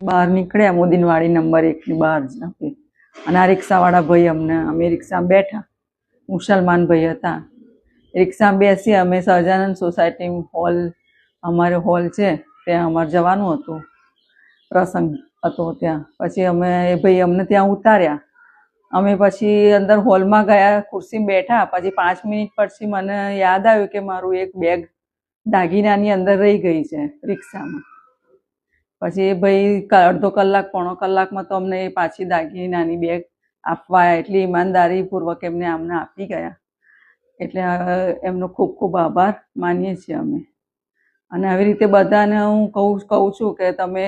બહાર નીકળ્યા મોદીનવાડી નંબર 1 ની બહાર જ હતી અને આ રિક્ષાવાળા ભાઈ અમે રિક્ષામાં બેઠા, મુસલમાન ભાઈ હતા. રિક્ષામાં બેસી અમે સહજાનંદ સોસાયટી હોલ, અમારે હોલ છે ત્યાં અમારે જવાનું હતું, પ્રસંગ હતો ત્યાં. પછી એ ભાઈ અમને ત્યાં ઉતાર્યા. અમે પછી અંદર હોલમાં ગયા, ખુરશીમાં બેઠા. પછી 5 મિનિટ પછી મને યાદ આવ્યું કે મારું એક બેગ દાગીનાની અંદર રહી ગઈ છે રિક્ષામાં. પછી એ ભાઈ અડધો કલાક પોણો કલાકમાં તો અમને એ પાછી દાગીનાની બેગ આપવા આવ્યા. એટલી ઈમાનદારીપૂર્વક અમને આપી ગયા. એટલે એમનો ખૂબ ખૂબ આભાર માનીએ છીએ અમે. અને આવી રીતે બધાને હું કહું છું કે તમે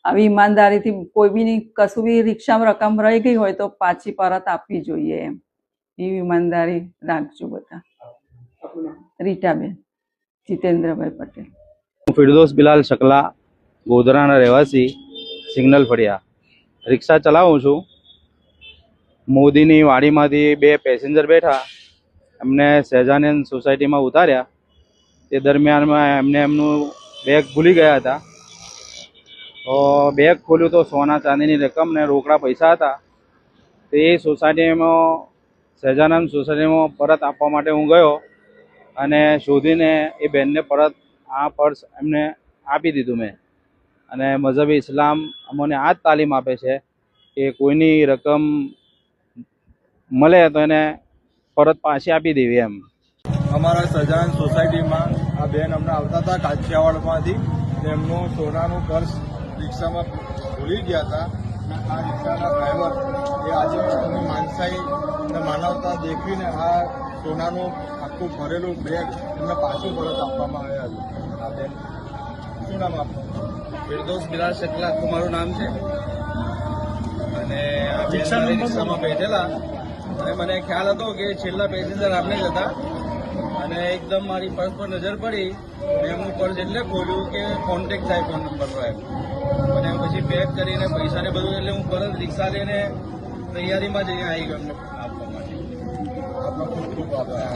આવી ઈમાનદારીથી કોઈ બી કશું બી રિક્ષામાં રકમ રહી ગઈ હોય તો પાછી પરત આપવી જોઈએ, એમ એવી ઈમાનદારી રાખજો બધા. રીટાબેન જીતેન્દ્રભાઈ પટેલ. ફિરદોસ બિલાલ શકલા, ગોધરાના રહેવાસી, સિગ્નલ ફળિયા. રિક્ષા ચલાવું છું. મોદીની વાડીમાંથી 2 પેસેન્જર બેઠા, એમને સહજાનંદ સોસાયટીમાં ઉતાર્યા. તે દરમિયાનમાં એમનું બેગ ભૂલી ગયા હતા. તો બેગ ખોલ્યું તો સોના ચાંદીની રકમ ને રોકડા પૈસા હતા. તે સોસાયટીમાં, સહજાનંદ સોસાયટીમાં પરત આપવા માટે હું ગયો અને શોધીને એ બેનને પરત આ પર્સ એમને આપી દીધું મેં. અને મઝહબી ઇસ્લામ અમને આ જ તાલીમ આપે છે કે કોઈની રકમ મળે તો એને પરત પાછી આપી દેવી એમ. અમારા સહજાનંદ સોસાયટીમાં આ બેન અમને આવતા હતા કાઠિયાવાડમાંથી. તેમનું સોનાનું પર્સ રિક્ષામાં ભૂલી ગયા હતા. આ રિક્ષાના ડ્રાઈવર એ આજે એમની માનસાઈ અને માનવતા દેખીને આ સોનાનું આખું ભરેલું બેગ એમને પાછું પરત આપવામાં આવ્યા હતું. આ બેન શું નામ આપનું? ફિરદોસ બિલાલ શકલા મારું નામ છે. અને રિક્ષામાં બેઠેલા અને મને ખ્યાલ હતો કે છેલ્લા પેસેન્જર આપણે જ હતા. અને એકદમ મારી પર્સ પર નજર પડી. મેં એમનું પર્સ એટલે ખોલ્યું કે કોન્ટેક્ટ થાય ફોન નંબર પર એમ. અને પછી પેક કરીને પૈસાને બધું એટલે હું પરત રિક્ષા લઈને તૈયારીમાં જઈને આવી ગયો એમને આપવા માટે. આપનો ખૂબ ખૂબ આભાર.